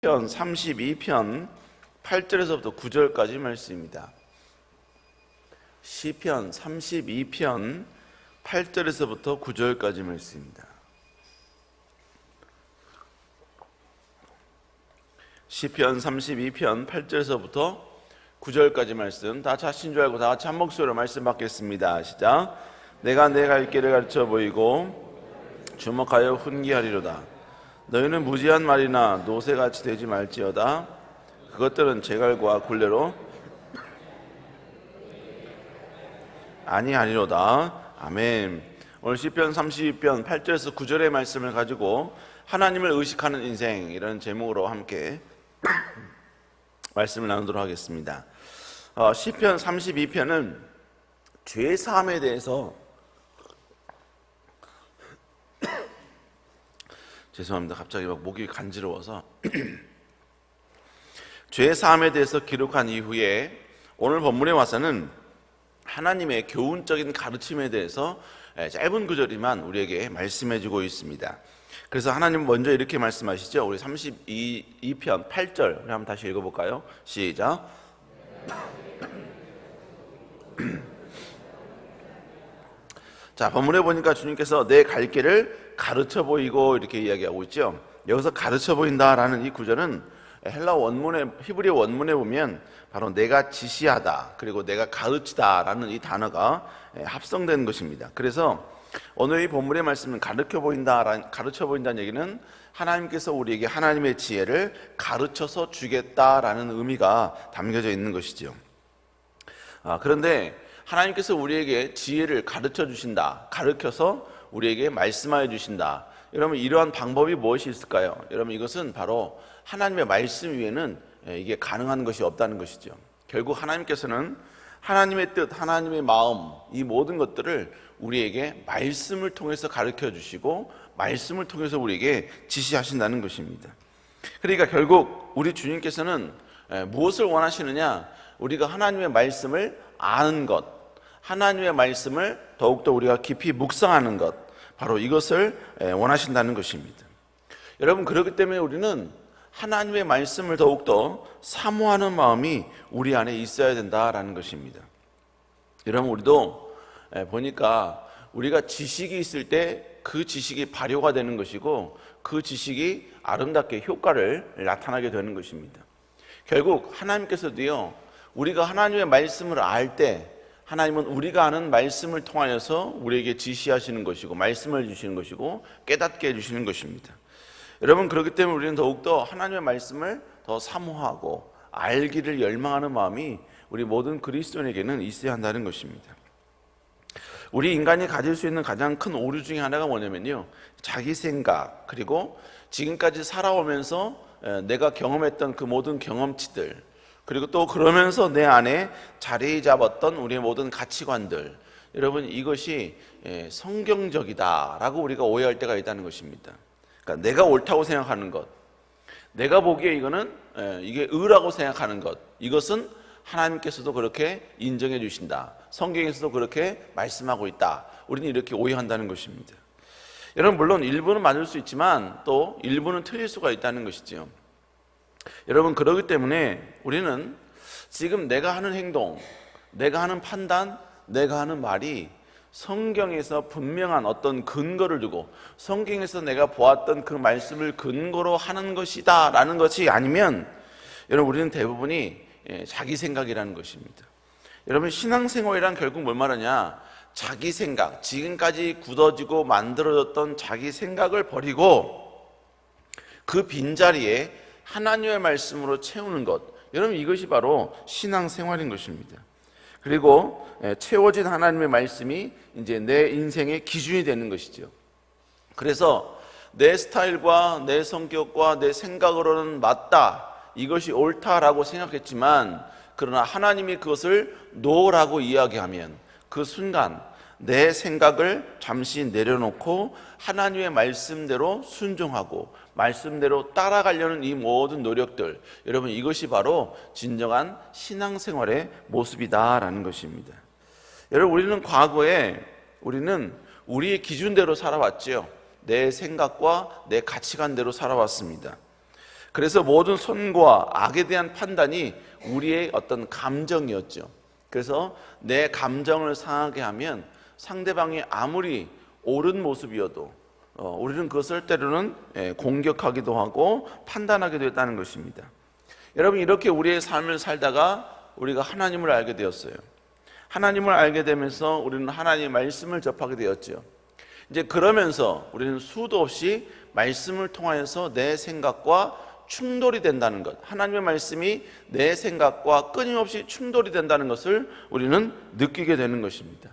시편 32편 8절에서부터 9절까지 말씀입니다. 시편 32편 8절에서부터 9절까지 말씀입니다. 시편 32편 8절에서부터 9절까지 말씀, 다 자신 줄 알고 다 같이 한 목소리로 말씀 받겠습니다. 시작. 내가 내 갈 길을 가르쳐 보이고 주목하여 훈계하리로다. 너희는 무지한 말이나 노새같이 되지 말지어다. 그것들은 제갈과 굴레로 아니하리로다. 아멘. 오늘 시편 32편 8절에서 9절의 말씀을 가지고 하나님을 의식하는 인생, 이런 제목으로 함께 말씀을 나누도록 하겠습니다. 시편 32편은 죄 사함에 대해서 죄송합니다. 갑자기 목이 간지러워서 죄 사함에 대해서 기록한 이후에 오늘 본문에 와서는 하나님의 교훈적인 가르침에 대해서 짧은 구절이만 우리에게 말씀해주고 있습니다. 그래서 하나님 먼저 이렇게 말씀하시죠. 우리 32편 8절 우리 한번 다시 읽어볼까요? 시작. 자, 본문에 보니까 주님께서 내 갈 길을 가르쳐 보이고 이렇게 이야기하고 있죠. 여기서 가르쳐 보인다라는 이 구절은 헬라 원문에, 히브리 원문에 보면 바로 내가 지시하다, 그리고 내가 가르치다라는 이 단어가 합성된 것입니다. 그래서 오늘 이 본문의 말씀은 가르쳐 보인다는 얘기는 하나님께서 우리에게 하나님의 지혜를 가르쳐서 주겠다라는 의미가 담겨져 있는 것이죠. 그런데 하나님께서 우리에게 지혜를 가르쳐 주신다, 가르쳐서 우리에게 말씀하여 주신다. 여러분, 이러한 방법이 무엇이 있을까요? 여러분, 이것은 바로 하나님의 말씀 위에는 이게 가능한 것이 없다는 것이죠. 결국 하나님께서는 하나님의 뜻, 하나님의 마음, 이 모든 것들을 우리에게 말씀을 통해서 가르쳐 주시고 말씀을 통해서 우리에게 지시하신다는 것입니다. 그러니까 결국 우리 주님께서는 무엇을 원하시느냐? 우리가 하나님의 말씀을 아는 것, 하나님의 말씀을 더욱더 우리가 깊이 묵상하는 것, 바로 이것을 원하신다는 것입니다. 여러분, 그렇기 때문에 우리는 하나님의 말씀을 더욱더 사모하는 마음이 우리 안에 있어야 된다라는 것입니다. 여러분, 우리도 보니까 우리가 지식이 있을 때 그 지식이 발효가 되는 것이고 그 지식이 아름답게 효과를 나타나게 되는 것입니다. 결국 하나님께서도요, 우리가 하나님의 말씀을 알 때 하나님은 우리가 아는 말씀을 통하여서 우리에게 지시하시는 것이고 말씀을 주시는 것이고 깨닫게 해주시는 것입니다. 여러분, 그렇기 때문에 우리는 더욱더 하나님의 말씀을 더 사모하고 알기를 열망하는 마음이 우리 모든 그리스도인에게는 있어야 한다는 것입니다. 우리 인간이 가질 수 있는 가장 큰 오류 중에 하나가 뭐냐면요, 자기 생각, 그리고 지금까지 살아오면서 내가 경험했던 그 모든 경험치들, 그리고 또 그러면서 내 안에 자리 잡았던 우리의 모든 가치관들, 여러분, 이것이 성경적이다라고 우리가 오해할 때가 있다는 것입니다. 그러니까 내가 옳다고 생각하는 것, 내가 보기에 이거는 이게 의라고 생각하는 것, 이것은 하나님께서도 그렇게 인정해 주신다, 성경에서도 그렇게 말씀하고 있다, 우리는 이렇게 오해한다는 것입니다. 여러분, 물론 일부는 맞을 수 있지만 또 일부는 틀릴 수가 있다는 것이죠. 여러분, 그렇기 때문에 우리는 지금 내가 하는 행동, 내가 하는 판단, 내가 하는 말이 성경에서 분명한 어떤 근거를 두고 성경에서 내가 보았던 그 말씀을 근거로 하는 것이다 라는 것이 아니면, 여러분, 우리는 대부분이 자기 생각이라는 것입니다. 여러분, 신앙생활이란 결국 뭘 말하냐? 자기 생각, 지금까지 굳어지고 만들어졌던 자기 생각을 버리고 그 빈자리에 하나님의 말씀으로 채우는 것, 여러분, 이것이 바로 신앙생활인 것입니다. 그리고 채워진 하나님의 말씀이 이제 내 인생의 기준이 되는 것이죠. 그래서 내 스타일과 내 성격과 내 생각으로는 맞다, 이것이 옳다라고 생각했지만, 그러나 하나님이 그것을 노라고 이야기하면 그 순간 내 생각을 잠시 내려놓고 하나님의 말씀대로 순종하고 말씀대로 따라가려는 이 모든 노력들, 여러분, 이것이 바로 진정한 신앙생활의 모습이다라는 것입니다. 여러분, 우리는 과거에 우리는 우리의 기준대로 살아왔죠. 내 생각과 내 가치관대로 살아왔습니다. 그래서 모든 선과 악에 대한 판단이 우리의 어떤 감정이었죠. 그래서 내 감정을 상하게 하면 상대방이 아무리 옳은 모습이어도 우리는 그것을 때로는 공격하기도 하고 판단하기도 했다는 것입니다. 여러분, 이렇게 우리의 삶을 살다가 우리가 하나님을 알게 되었어요. 하나님을 알게 되면서 우리는 하나님의 말씀을 접하게 되었죠. 이제 그러면서 우리는 수도 없이 말씀을 통하여서 내 생각과 충돌이 된다는 것, 하나님의 말씀이 내 생각과 끊임없이 충돌이 된다는 것을 우리는 느끼게 되는 것입니다.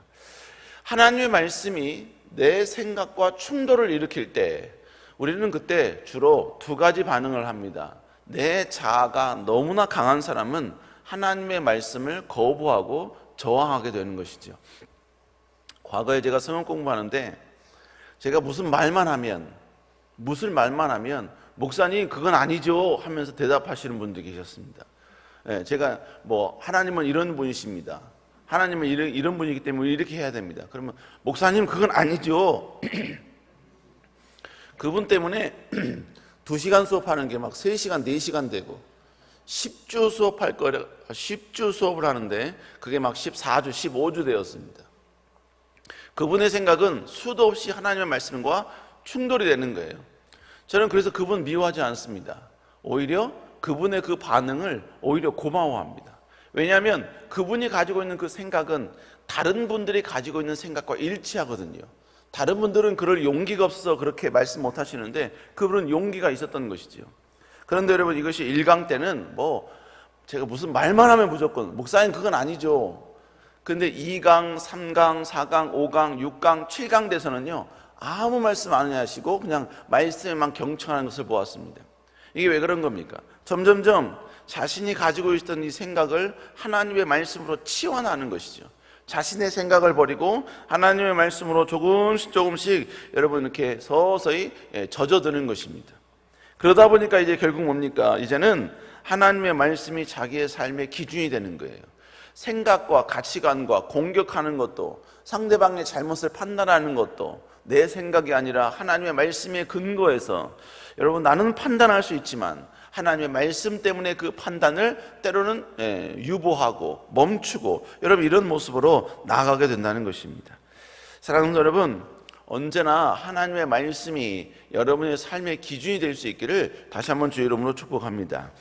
하나님의 말씀이 내 생각과 충돌을 일으킬 때 우리는 그때 주로 두 가지 반응을 합니다. 내 자아가 너무나 강한 사람은 하나님의 말씀을 거부하고 저항하게 되는 것이죠. 과거에 제가 성경 공부하는데 제가 무슨 말만 하면 목사님 그건 아니죠 하면서 대답하시는 분들이 계셨습니다. 제가 하나님은 이런 분이십니다, 하나님은 이런 분이기 때문에 이렇게 해야 됩니다. 그러면 목사님 그건 아니죠. 그분 때문에 2시간 수업하는 게 막 3시간 4시간 되고 10주 수업을 하는데 그게 막 14주 15주 되었습니다. 그분의 생각은 수도 없이 하나님의 말씀과 충돌이 되는 거예요. 저는 그래서 그분 미워하지 않습니다. 오히려 그분의 그 반응을 오히려 고마워합니다. 왜냐하면 그분이 가지고 있는 그 생각은 다른 분들이 가지고 있는 생각과 일치하거든요. 다른 분들은 그럴 용기가 없어서 그렇게 말씀 못 하시는데 그분은 용기가 있었던 것이죠. 그런데 여러분, 이것이 1강 때는 제가 무슨 말만 하면 무조건 목사님 그건 아니죠. 근데 2강, 3강, 4강, 5강, 6강, 7강 돼서는요 아무 말씀 안 하시고 그냥 말씀에만 경청하는 것을 보았습니다. 이게 왜 그런 겁니까? 점점점 자신이 가지고 있던 이 생각을 하나님의 말씀으로 치환하는 것이죠. 자신의 생각을 버리고 하나님의 말씀으로 조금씩 여러분 이렇게 서서히 젖어드는 것입니다. 그러다 보니까 이제 결국 뭡니까? 이제는 하나님의 말씀이 자기의 삶의 기준이 되는 거예요. 생각과 가치관과 공격하는 것도, 상대방의 잘못을 판단하는 것도 내 생각이 아니라 하나님의 말씀에 근거해서, 여러분, 나는 판단할 수 있지만 하나님의 말씀 때문에 그 판단을 때로는 유보하고 멈추고, 여러분, 이런 모습으로 나아가게 된다는 것입니다. 사랑하는 여러분, 언제나 하나님의 말씀이 여러분의 삶의 기준이 될 수 있기를 다시 한번 주의 이름으로 축복합니다.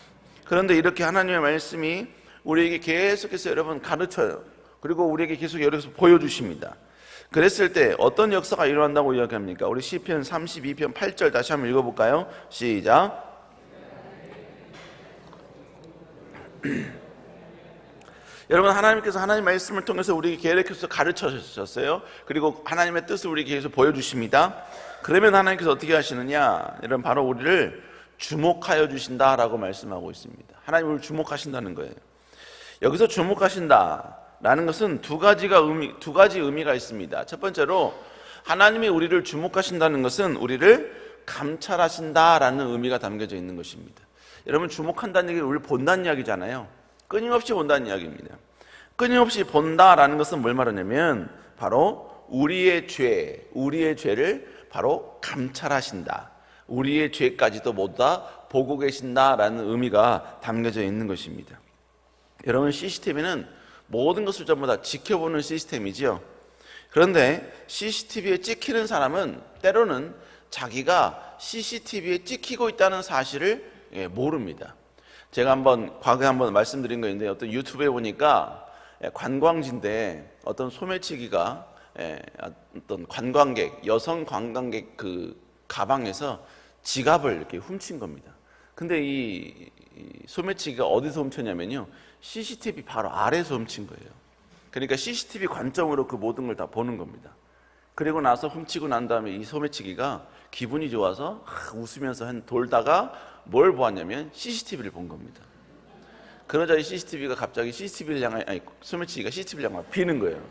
그런데 이렇게 하나님의 말씀이 우리에게 계속해서 여러분 가르쳐요. 그리고 우리에게 계속 여기서 보여주십니다. 그랬을 때 어떤 역사가 일어난다고 이야기합니까? 우리 시편 32편 8절 다시 한번 읽어볼까요? 시작. 여러분, 하나님께서 하나님 말씀을 통해서 우리에게 계속해서 가르쳐 주셨어요. 그리고 하나님의 뜻을 우리에게 계속 보여주십니다. 그러면 하나님께서 어떻게 하시느냐? 여러분, 바로 우리를 주목하여 주신다라고 말씀하고 있습니다. 하나님을 주목하신다는 거예요. 여기서 주목하신다라는 것은 두 가지 의미가 있습니다. 첫 번째로 하나님이 우리를 주목하신다는 것은 우리를 감찰하신다라는 의미가 담겨져 있는 것입니다. 여러분, 주목한다는 얘기는 우리를 본다는 이야기잖아요. 끊임없이 본다는 이야기입니다. 끊임없이 본다라는 것은 뭘 말하냐면 바로 우리의 죄를 바로 감찰하신다, 우리의 죄까지도 모두 다 보고 계신다라는 의미가 담겨져 있는 것입니다. 여러분, CCTV는 모든 것을 전부 다 지켜보는 시스템이지요. 그런데 CCTV에 찍히는 사람은 때로는 자기가 CCTV에 찍히고 있다는 사실을 모릅니다. 제가 과거에 한번 말씀드린 거 있는데, 어떤 유튜브에 보니까 관광지인데 어떤 소매치기가 어떤 여성 관광객 그 가방에서 지갑을 이렇게 훔친 겁니다. 근데 이 소매치기가 어디서 훔쳤냐면요, CCTV 바로 아래에서 훔친 거예요. 그러니까 CCTV 관점으로 그 모든 걸 다 보는 겁니다. 그리고 나서 훔치고 난 다음에 이 소매치기가 기분이 좋아서 웃으면서 돌다가 뭘 보았냐면 CCTV를 본 겁니다. 그러자 이 CCTV가 갑자기 소매치기가 CCTV를 향해 비는 거예요.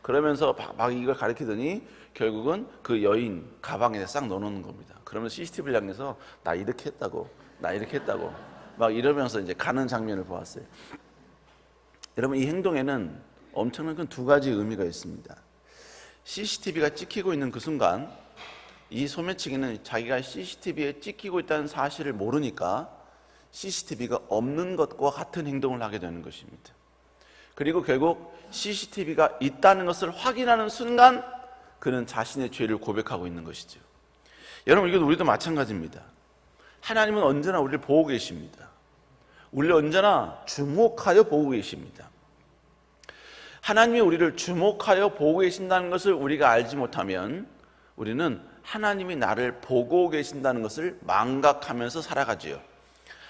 그러면서 막 이걸 가리키더니 결국은 그 여인 가방에 싹 넣어놓는 겁니다. 그러면서 CCTV를 향해서 나 이렇게 했다고 막 이러면서 이제 가는 장면을 보았어요. 여러분, 이 행동에는 엄청난 두 가지 의미가 있습니다. CCTV가 찍히고 있는 그 순간 이 소매치기는 자기가 CCTV에 찍히고 있다는 사실을 모르니까 CCTV가 없는 것과 같은 행동을 하게 되는 것입니다. 그리고 결국 CCTV가 있다는 것을 확인하는 순간 그는 자신의 죄를 고백하고 있는 것이죠. 여러분, 이건 우리도 마찬가지입니다. 하나님은 언제나 우리를 보고 계십니다. 우리를 언제나 주목하여 보고 계십니다. 하나님이 우리를 주목하여 보고 계신다는 것을 우리가 알지 못하면 우리는 하나님이 나를 보고 계신다는 것을 망각하면서 살아가지요.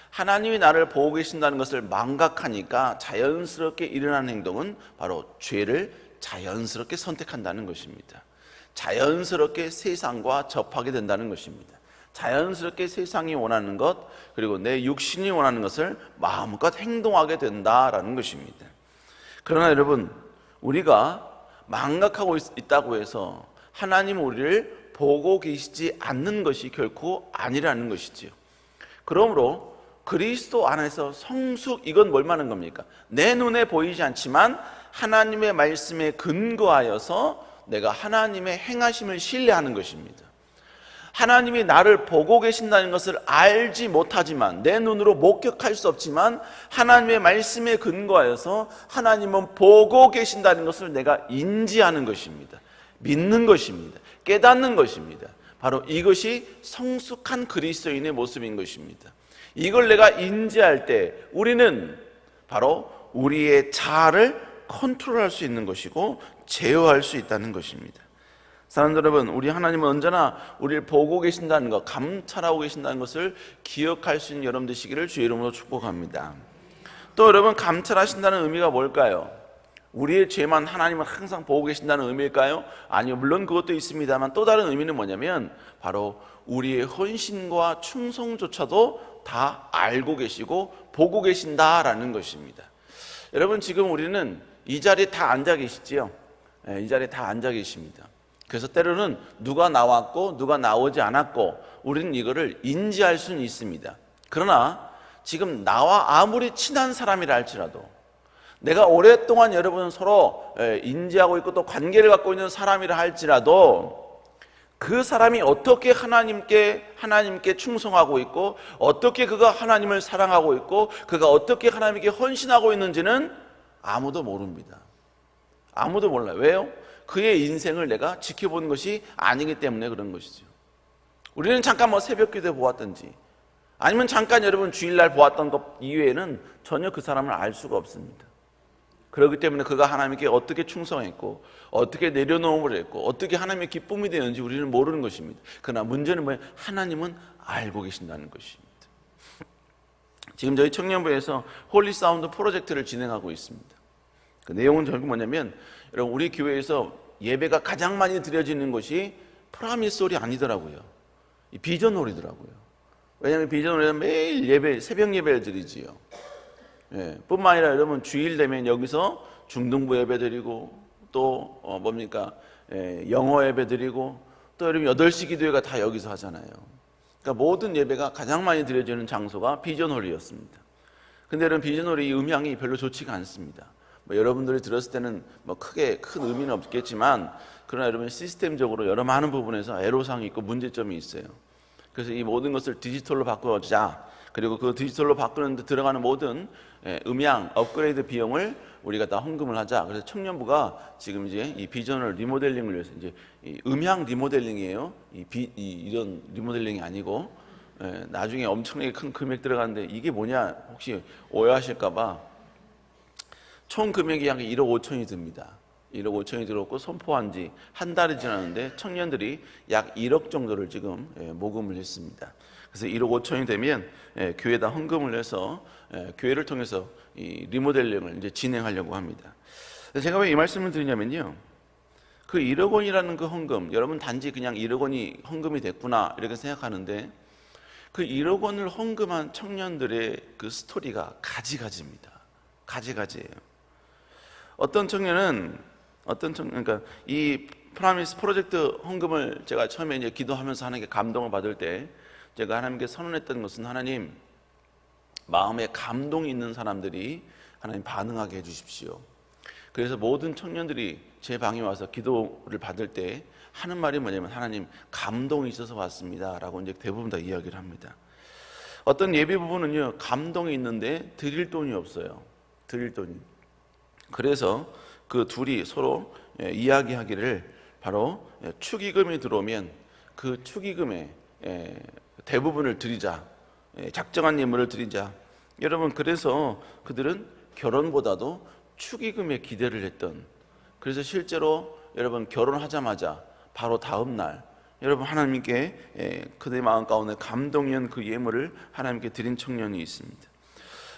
하나님이 나를 보고 계신다는 것을 망각하니까 자연스럽게 일어나는 행동은 바로 죄를 자연스럽게 선택한다는 것입니다. 자연스럽게 세상과 접하게 된다는 것입니다. 자연스럽게 세상이 원하는 것, 그리고 내 육신이 원하는 것을 마음껏 행동하게 된다라는 것입니다. 그러나 여러분, 우리가 망각하고 있다고 해서 하나님 우리를 보고 계시지 않는 것이 결코 아니라는 것이지요. 그러므로 그리스도 안에서 성숙, 이건 뭘 말하는 겁니까? 내 눈에 보이지 않지만 하나님의 말씀에 근거하여서 내가 하나님의 행하심을 신뢰하는 것입니다. 하나님이 나를 보고 계신다는 것을 알지 못하지만, 내 눈으로 목격할 수 없지만 하나님의 말씀에 근거하여서 하나님은 보고 계신다는 것을 내가 인지하는 것입니다. 믿는 것입니다. 깨닫는 것입니다. 바로 이것이 성숙한 그리스도인의 모습인 것입니다. 이걸 내가 인지할 때 우리는 바로 우리의 자아를 컨트롤할 수 있는 것이고 제어할 수 있다는 것입니다. 사랑하는 여러분, 우리 하나님은 언제나 우리를 보고 계신다는 것, 감찰하고 계신다는 것을 기억할 수 있는 여러분 되시기를 주의 이름으로 축복합니다. 또 여러분, 감찰하신다는 의미가 뭘까요? 우리의 죄만 하나님은 항상 보고 계신다는 의미일까요? 아니요, 물론 그것도 있습니다만 또 다른 의미는 뭐냐면 바로 우리의 헌신과 충성조차도 다 알고 계시고 보고 계신다라는 것입니다. 여러분, 지금 우리는 이 자리에 다 앉아 계시지요? 네, 이 자리에 다 앉아 계십니다. 그래서 때로는 누가 나왔고 누가 나오지 않았고 우리는 이거를 인지할 수는 있습니다. 그러나 지금 나와 아무리 친한 사람이라 할지라도, 내가 오랫동안 여러분 서로 인지하고 있고 또 관계를 갖고 있는 사람이라 할지라도 그 사람이 어떻게 하나님께 충성하고 있고 어떻게 그가 하나님을 사랑하고 있고 그가 어떻게 하나님께 헌신하고 있는지는 아무도 모릅니다. 아무도 몰라요. 왜요? 그의 인생을 내가 지켜보는 것이 아니기 때문에 그런 것이죠. 우리는 잠깐 새벽 기도에 보았든지 아니면 잠깐 여러분 주일날 보았던 것 이외에는 전혀 그 사람을 알 수가 없습니다. 그렇기 때문에 그가 하나님께 어떻게 충성했고 어떻게 내려놓음을 했고 어떻게 하나님의 기쁨이 되는지 우리는 모르는 것입니다. 그러나 문제는 뭐예요? 하나님은 알고 계신다는 것입니다. 지금 저희 청년부에서 홀리 사운드 프로젝트를 진행하고 있습니다. 그 내용은 결국 뭐냐면, 여러분, 우리 교회에서 예배가 가장 많이 드려지는 것이 프라미스 홀이 아니더라고요. 이 비전 홀이더라고요. 왜냐하면 비전 홀에는 매일 예배, 새벽 예배를 드리지요. 예, 뿐만 아니라 여러분 주일 되면 여기서 중등부 예배 드리고 또 영어 예배 드리고 또 여러분 8시 기도회가 다 여기서 하잖아요. 그러니까 모든 예배가 가장 많이 드려지는 장소가 비전홀이었습니다. 근데 여러분, 비전홀이 음향이 별로 좋지가 않습니다. 여러분들이 들었을 때는 크게 큰 의미는 없겠지만, 그러나 여러분 시스템적으로 여러 많은 부분에서 애로사항이 있고 문제점이 있어요. 그래서 이 모든 것을 디지털로 바꾸자, 그리고 그 디지털로 바꾸는 데 들어가는 모든 음향 업그레이드 비용을 우리가 다 헌금을 하자. 그래서 청년부가 지금 이제 이 비전을 리모델링을 위해서 이제 이 음향 리모델링이에요. 이런 리모델링이 아니고 나중에 엄청나게 큰 금액 들어가는데 이게 뭐냐 혹시 오해하실까봐 총 금액이 약 1억 5천이 듭니다. 1억 5천이 들었고 선포한 지 한 달이 지났는데 청년들이 약 1억 정도를 지금 모금을 했습니다. 그래서 1억 5천이 되면 교회에다 헌금을 해서 교회를 통해서 이 리모델링을 이제 진행하려고 합니다. 제가 왜 이 말씀을 드리냐면요, 그 1억 원이라는 그 헌금, 여러분 단지 그냥 1억 원이 헌금이 됐구나 이렇게 생각하는데 그 1억 원을 헌금한 청년들의 그 스토리가 가지가지입니다. 가지가지예요. 어떤 청년은 그러니까 이 프라미스 프로젝트 헌금을 제가 처음에 이제 기도하면서 하나님께 감동을 받을 때 제가 하나님께 선언했던 것은, 하나님, 마음에 감동이 있는 사람들이 하나님 반응하게 해주십시오. 그래서 모든 청년들이 제 방에 와서 기도를 받을 때 하는 말이 뭐냐면, 하나님, 감동이 있어서 왔습니다 라고 이제 대부분 다 이야기를 합니다. 어떤 예배 부부는요, 감동이 있는데 드릴 돈이 없어요. 드릴 돈이. 그래서 그 둘이 서로 이야기하기를, 바로 축의금이 들어오면 그 축의금의 대부분을 드리자, 작정한 예물을 드리자. 여러분, 그래서 그들은 결혼보다도 축의금에 기대를 했던, 그래서 실제로 여러분 결혼하자마자 바로 다음 날 여러분 하나님께 그들의 마음 가운데 감동이온 그 예물을 하나님께 드린 청년이 있습니다.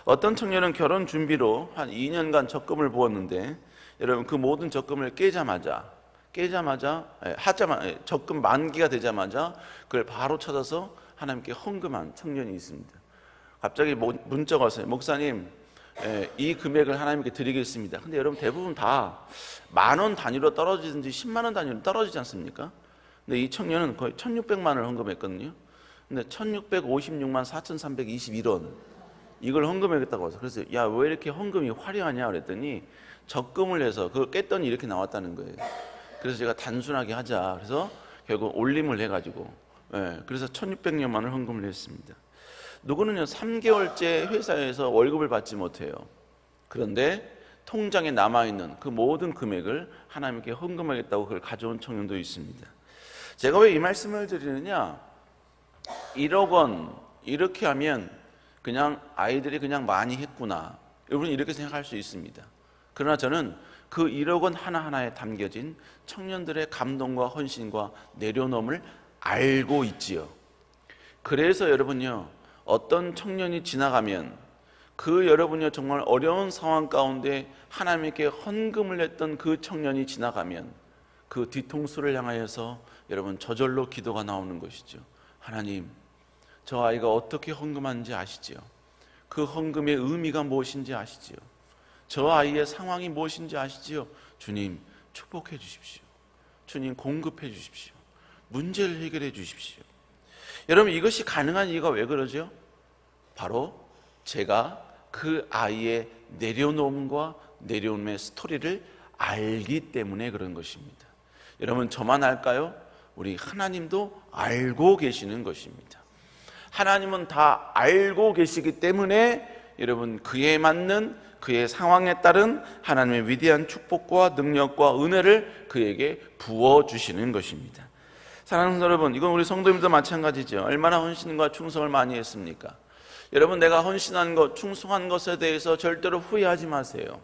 어떤 청년은 결혼 준비로 한 2년간 적금을 부었는데, 여러분 그 모든 적금을 깨자마자 적금 만기가 되자마자 그걸 바로 찾아서 하나님께 헌금한 청년이 있습니다. 갑자기 문자가 왔어요. 목사님, 이 금액을 하나님께 드리겠습니다. 근데 여러분 대부분 다 10,000원 단위로 떨어지든지 10만 원 단위로 떨어지지 않습니까? 근데 이 청년은 거의 1,600만 원을 헌금했거든요. 근데 1,656만 4,321원 이걸 헌금하겠다고 해서, 그래서 야, 왜 이렇게 헌금이 화려하냐 그랬더니 적금을 해서 그걸 깼더니 이렇게 나왔다는 거예요. 그래서 제가 단순하게 하자, 그래서 결국 올림을 해가지고 그래서 1,600여만 원을 헌금을 했습니다. 누구는요 3개월째 회사에서 월급을 받지 못해요. 그런데 통장에 남아있는 그 모든 금액을 하나님께 헌금하겠다고 그걸 가져온 청년도 있습니다. 제가 왜 이 말씀을 드리느냐, 1억 원 이렇게 하면 그냥 아이들이 그냥 많이 했구나, 여러분 이렇게 생각할 수 있습니다. 그러나 저는 그 1억 원 하나하나에 담겨진 청년들의 감동과 헌신과 내려놓음을 알고 있지요. 그래서 여러분요, 어떤 청년이 지나가면 그 여러분요 정말 어려운 상황 가운데 하나님께 헌금을 했던 그 청년이 지나가면 그 뒤통수를 향하여서 여러분 저절로 기도가 나오는 것이죠. 하나님, 저 아이가 어떻게 헌금하는지 아시지요? 그 헌금의 의미가 무엇인지 아시지요? 저 아이의 상황이 무엇인지 아시지요? 주님, 축복해 주십시오. 주님, 공급해 주십시오. 문제를 해결해 주십시오. 여러분, 이것이 가능한 이유가 왜 그러죠? 바로 제가 그 아이의 내려놓음과 내려놓음의 스토리를 알기 때문에 그런 것입니다. 여러분, 저만 알까요? 우리 하나님도 알고 계시는 것입니다. 하나님은 다 알고 계시기 때문에 여러분 그에 맞는 그의 상황에 따른 하나님의 위대한 축복과 능력과 은혜를 그에게 부어주시는 것입니다. 사랑하는 여러분, 이건 우리 성도님도 마찬가지죠. 얼마나 헌신과 충성을 많이 했습니까? 여러분, 내가 헌신한 것, 충성한 것에 대해서 절대로 후회하지 마세요.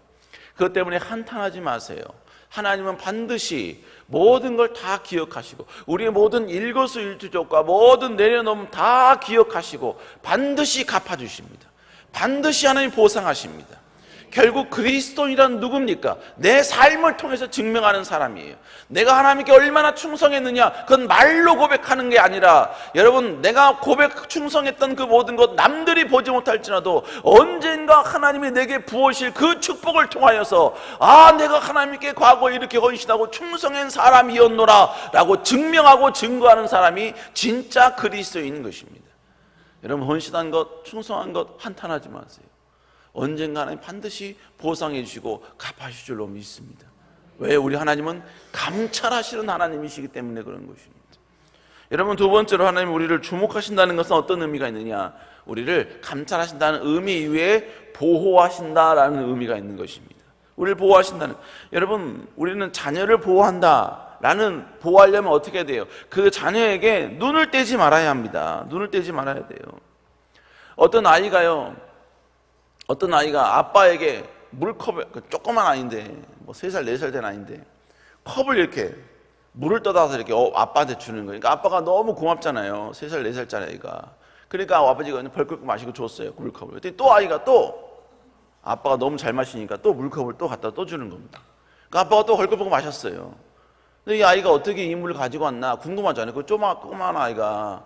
그것 때문에 한탄하지 마세요. 하나님은 반드시 모든 걸 다 기억하시고, 우리의 모든 일거수일투족과 모든 내려놓음 다 기억하시고 반드시 갚아주십니다. 반드시 하나님 보상하십니다. 결국 그리스도인이란 누굽니까? 내 삶을 통해서 증명하는 사람이에요. 내가 하나님께 얼마나 충성했느냐, 그건 말로 고백하는 게 아니라, 여러분, 내가 충성했던 그 모든 것 남들이 보지 못할지라도 언젠가 하나님이 내게 부으실 그 축복을 통하여서, 아, 내가 하나님께 과거에 이렇게 헌신하고 충성한 사람이었노라 라고 증명하고 증거하는 사람이 진짜 그리스도인인 것입니다. 여러분, 헌신한 것, 충성한 것 한탄하지 마세요. 언젠가 하나님 반드시 보상해 주시고 갚아주실 줄로 믿습니다. 왜? 우리 하나님은 감찰하시는 하나님이시기 때문에 그런 것입니다. 여러분, 두 번째로 하나님 우리를 주목하신다는 것은 어떤 의미가 있느냐? 우리를 감찰하신다는 의미 이외에 보호하신다라는 의미가 있는 것입니다. 우리를 보호하신다는, 여러분, 우리는 자녀를 보호한다라는, 보호하려면 어떻게 돼요? 그 자녀에게 눈을 떼지 말아야 합니다. 눈을 떼지 말아야 돼요. 어떤 아이가 아빠에게 물컵을, 조그만 아이인데 뭐 3살 4살 된 아이인데 컵을 이렇게 물을 떠다서 이렇게 아빠한테 주는 거예요. 그러니까 아빠가 너무 고맙잖아요. 3살 4살짜리 아이가. 그러니까 아버지가 벌컥 마시고 줬어요, 물컵을. 그랬더니 또 아이가 또 아빠가 너무 잘 마시니까 또 물컵을 또 갖다 또 주는 겁니다. 그러니까 아빠가 또 헐컥 마셨어요. 근데 이 아이가 어떻게 이 물을 가지고 왔나 궁금하잖아요. 그 조그만 아이가.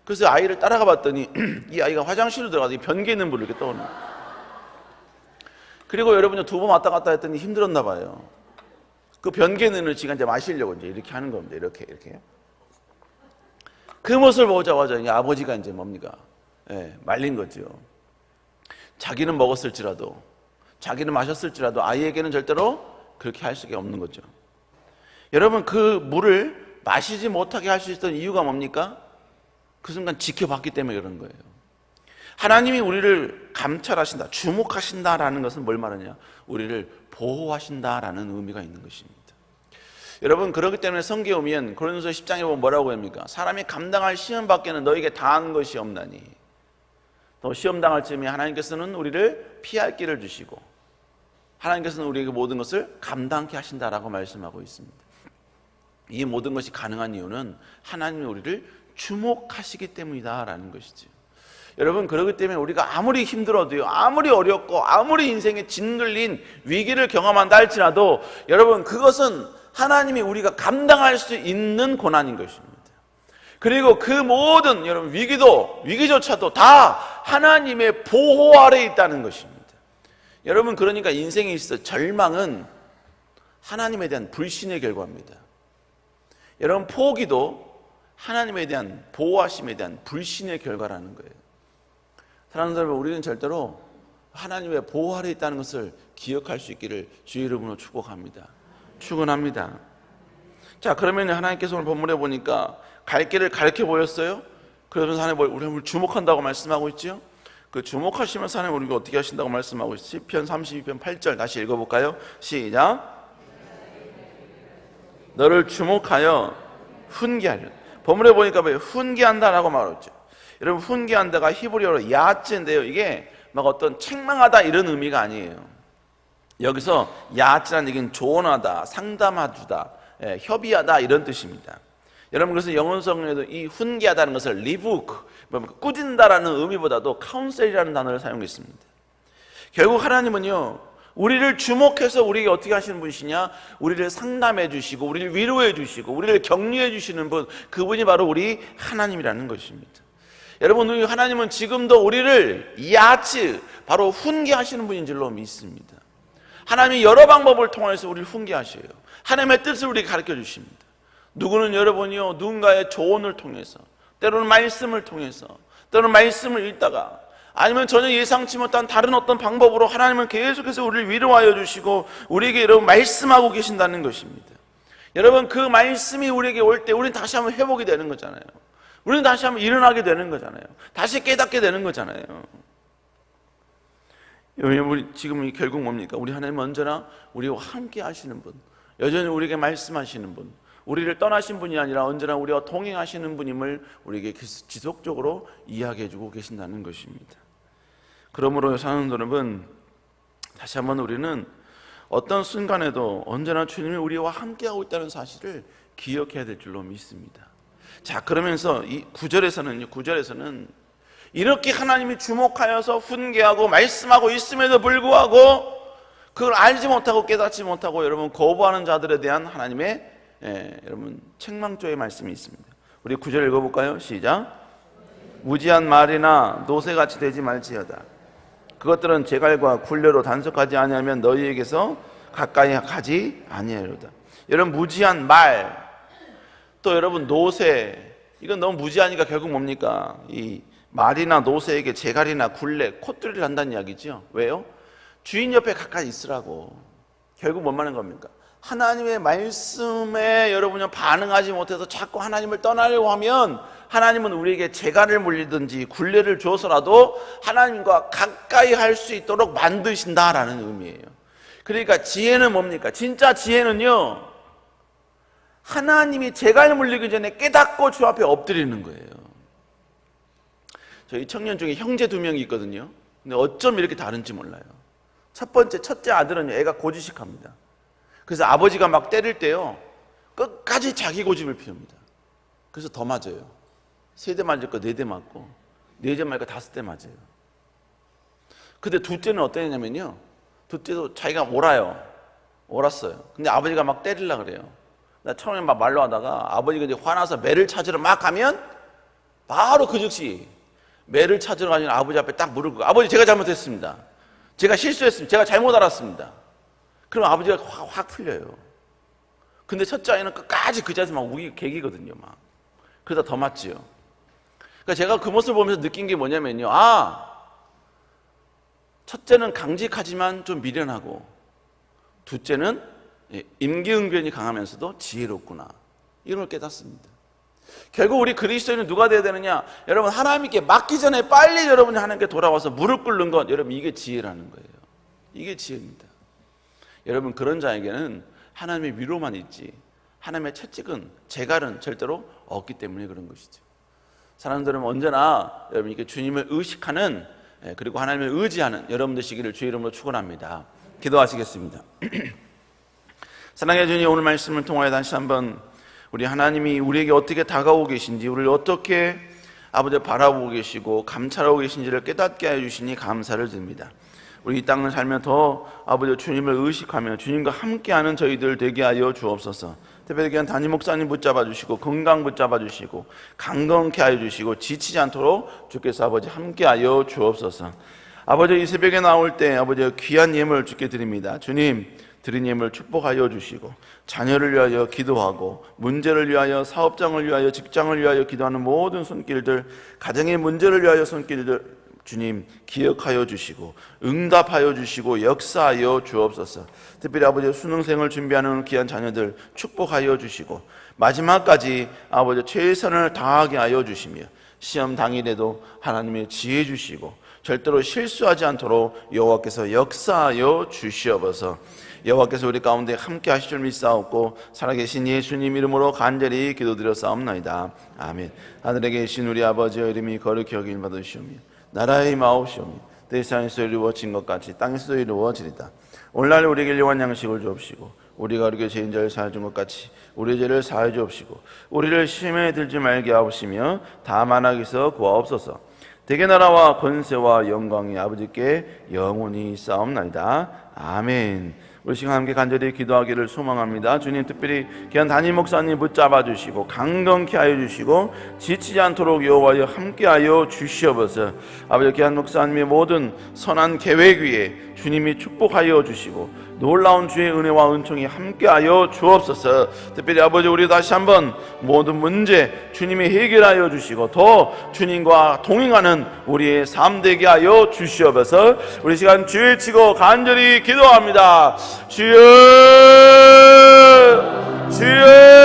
그래서 아이를 따라가 봤더니 이 아이가 화장실로 들어가서 변기에 있는 물을 이렇게 떠오는 거예요. 그리고 여러분요, 2번 왔다 갔다 했더니 힘들었나 봐요. 그 변기에 있는 지가 이제 마시려고 이제 이렇게 하는 겁니다. 이렇게. 그 모습을 보자마자 이제 아버지가 이제 뭡니까? 말린 거죠. 자기는 먹었을지라도, 자기는 마셨을지라도 아이에게는 절대로 그렇게 할 수가 없는 거죠. 여러분, 그 물을 마시지 못하게 할 수 있었던 이유가 뭡니까? 그 순간 지켜봤기 때문에 그런 거예요. 하나님이 우리를 감찰하신다, 주목하신다라는 것은 뭘 말하냐? 우리를 보호하신다라는 의미가 있는 것입니다. 여러분, 그렇기 때문에 성경에 오면 고린도서 10장에 보면 뭐라고 합니까? 사람이 감당할 시험 밖에는 너에게 당한 것이 없나니. 또 시험 당할 즈음에 하나님께서는 우리를 피할 길을 주시고 하나님께서는 우리에게 모든 것을 감당케 하신다라고 말씀하고 있습니다. 이 모든 것이 가능한 이유는 하나님이 우리를 주목하시기 때문이다라는 것이죠. 여러분, 그렇기 때문에 우리가 아무리 힘들어도요, 아무리 어렵고 아무리 인생에 짓눌린 위기를 경험한다 할지라도 여러분, 그것은 하나님이 우리가 감당할 수 있는 고난인 것입니다. 그리고 그 모든 여러분 위기조차도 다 하나님의 보호 아래에 있다는 것입니다. 여러분, 그러니까 인생에 있어 절망은 하나님에 대한 불신의 결과입니다. 여러분, 포기도 하나님에 대한 보호하심에 대한 불신의 결과라는 거예요. 사랑하는 여러분, 우리는 절대로 하나님의 보호 아래에 있다는 것을 기억할 수 있기를 주의 이름으로 축원합니다. 자, 그러면 하나님께서 오늘 본문에 보니까 갈 길을 가르쳐 보였어요. 그러면서 하나님 우리를 주목한다고 말씀하고 있죠. 그 주목하시면서 하나님 우리가 어떻게 하신다고 말씀하고 있어요. 시편 32편 8절 다시 읽어볼까요? 시작. 너를 주목하여 훈계하려. 본문에 보니까 왜 훈계한다라고 말했죠. 여러분, 훈계한다가 히브리어로 야츠인데요, 이게 막 어떤 책망하다 이런 의미가 아니에요. 여기서 야츠라는 얘기는 조언하다, 상담하다, 협의하다 이런 뜻입니다. 여러분, 그래서 영어성에도 이 훈계하다는 것을 리부크, 꾸짖는다라는 의미보다도 카운셀이라는 단어를 사용했습니다. 결국 하나님은요, 우리를 주목해서 우리에게 어떻게 하시는 분이시냐? 우리를 상담해 주시고 우리를 위로해 주시고 우리를 격려해 주시는 분, 그분이 바로 우리 하나님이라는 것입니다. 여러분, 우리 하나님은 지금도 우리를 야츠, 바로 훈계하시는 분인 줄로 믿습니다. 하나님이 여러 방법을 통해서 우리를 훈계하셔요. 하나님의 뜻을 우리에게 가르쳐 주십니다. 누구는 여러분이요, 누군가의 조언을 통해서, 때로는 말씀을 통해서, 때로는 말씀을 읽다가, 아니면 전혀 예상치 못한 다른 어떤 방법으로 하나님은 계속해서 우리를 위로하여 주시고 우리에게 여러분 말씀하고 계신다는 것입니다. 여러분, 그 말씀이 우리에게 올 때 우리는 다시 한번 회복이 되는 거잖아요. 우리는 다시 한번 일어나게 되는 거잖아요. 다시 깨닫게 되는 거잖아요. 우리 지금 결국 뭡니까? 우리 하나님 언제나 우리와 함께 하시는 분, 여전히 우리에게 말씀하시는 분, 우리를 떠나신 분이 아니라 언제나 우리와 동행하시는 분임을 우리에게 지속적으로 이야기해 주고 계신다는 것입니다. 그러므로 사는 여러분, 다시 한번 우리는 어떤 순간에도 언제나 주님이 우리와 함께하고 있다는 사실을 기억해야 될 줄로 믿습니다. 자, 그러면서 이 9절에서는 이렇게 하나님이 주목하여서 훈계하고 말씀하고 있음에도 불구하고 그걸 알지 못하고 깨닫지 못하고 여러분 거부하는 자들에 대한 하나님의 여러분 책망조의 말씀이 있습니다. 우리 9절 읽어볼까요? 시작. 무지한 말이나 노새같이 되지 말지어다. 그것들은 제갈과 굴레로 단속하지 아니하면 너희에게서 가까이 가지 아니하리로다. 여러분, 무지한 말, 또 여러분 노새, 이건 너무 무지하니까 결국 뭡니까? 이 말이나 노새에게 제갈이나 굴레, 콧들을 한다는 이야기죠. 왜요? 주인 옆에 가까이 있으라고. 결국 뭔 말하는 겁니까? 하나님의 말씀에 여러분이 반응하지 못해서 자꾸 하나님을 떠나려고 하면 하나님은 우리에게 재갈을 물리든지 굴레를 줘서라도 하나님과 가까이 할 수 있도록 만드신다라는 의미예요. 그러니까 지혜는 뭡니까? 진짜 지혜는요, 하나님이 재갈 물리기 전에 깨닫고 주 앞에 엎드리는 거예요. 저희 청년 중에 형제 2명이 있거든요. 근데 어쩜 이렇게 다른지 몰라요. 첫째 아들은 애가 고지식합니다. 그래서 아버지가 막 때릴 때요, 끝까지 자기 고집을 피웁니다. 그래서 더 맞아요. 3대 맞을 거 4대 맞고, 4대 맞을 거 5대 맞아요. 근데 둘째는 어떠냐면요, 둘째도 자기가 옳았어요. 근데 아버지가 막 때리려고 그래요. 나 처음에 막 말로 하다가 아버지가 이제 화나서 매를 찾으러 막 가면 바로 그 즉시 매를 찾으러 가면 아버지 앞에 딱 무릎 꿇고, 아버지 제가 잘못했습니다. 제가 실수했습니다. 제가 잘못 알았습니다. 그럼 아버지가 확 풀려요. 근데 첫째 아이는 끝까지 그 자리에서 막 우기 개기거든요. 막. 그러다 더 맞지요. 그러니까 제가 그 모습을 보면서 느낀 게 뭐냐면요, 첫째는 강직하지만 좀 미련하고, 둘째는 임기응변이 강하면서도 지혜롭구나, 이런 걸 깨닫습니다. 결국 우리 그리스도인은 누가 되어야 되느냐? 여러분, 하나님께 맡기 전에 빨리 여러분이 하나님께 돌아와서 무릎 꿇는 것, 여러분, 이게 지혜라는 거예요. 이게 지혜입니다. 여러분, 그런 자에게는 하나님의 위로만 있지 하나님의 채찍은, 재갈은 절대로 없기 때문에 그런 것이죠. 사람들은 언제나 여러분 이렇게 주님을 의식하는, 그리고 하나님을 의지하는 여러분 되시기를 주의 이름으로 축원합니다. 기도하시겠습니다. 사랑의 주님, 오늘 말씀을 통하여 다시 한번 우리 하나님이 우리에게 어떻게 다가오고 계신지, 우리를 어떻게 아버지 바라보고 계시고 감찰하고 계신지를 깨닫게 하여 주시니 감사를 드립니다. 우리 이 땅을 살며 더 아버지 주님을 의식하며 주님과 함께하는 저희들 되게 하여 주옵소서. 특별히 귀한 담임 목사님 붙잡아 주시고 건강 붙잡아 주시고 강건케 하여 주시고 지치지 않도록 주께서 아버지 함께하여 주옵소서. 아버지, 이 새벽에 나올 때 아버지 귀한 예물 주께 드립니다. 주님, 드린 예물 축복하여 주시고 자녀를 위하여 기도하고 문제를 위하여, 사업장을 위하여, 직장을 위하여 기도하는 모든 손길들, 가정의 문제를 위하여 손길들 주님 기억하여 주시고 응답하여 주시고 역사하여 주옵소서. 특별히 아버지 수능생을 준비하는 귀한 자녀들 축복하여 주시고 마지막까지 아버지 최선을 다하게 하여 주시며 시험 당일에도 하나님의 지혜 주시고 절대로 실수하지 않도록 여호와께서 역사하여 주시옵소서. 여호와께서 우리 가운데 함께 하실 줄 믿사옵고 살아계신 예수님 이름으로 간절히 기도드렸사옵나이다. 아멘. 하늘에 계신 우리 아버지의 이름이 거룩히 여김을 받으시오며 나라의 마옵시오며 세상에서 이루어진 것 같이 땅에서도 이루어지리다. 오늘날 우리에게 일용할 양식을 주옵시고 우리가 우리에게 죄인 자를 사하여 준 것 같이 우리의 죄를 사하여 주옵시고 우리를 시험에 들지 말게 하옵시며 다만 악에서 구하옵소서. 대개 나라와 권세와 영광이 아버지께 영원히 싸움나이다. 아멘. 우리 시간 함께 간절히 기도하기를 소망합니다. 주님, 특별히 귀한 담임 목사님 붙잡아 주시고 강건케 하여 주시고 지치지 않도록 여호와여 함께하여 주시옵소서. 아버지, 귀한 목사님의 모든 선한 계획 위에 주님이 축복하여 주시고 놀라운 주의 은혜와 은총이 함께하여 주옵소서. 특별히 아버지, 우리 다시 한번 모든 문제 주님이 해결하여 주시고 더 주님과 동행하는 우리의 삶 되게 하여 주시옵소서. 우리 시간 주의 치고 간절히 기도합니다. 주여, 주여.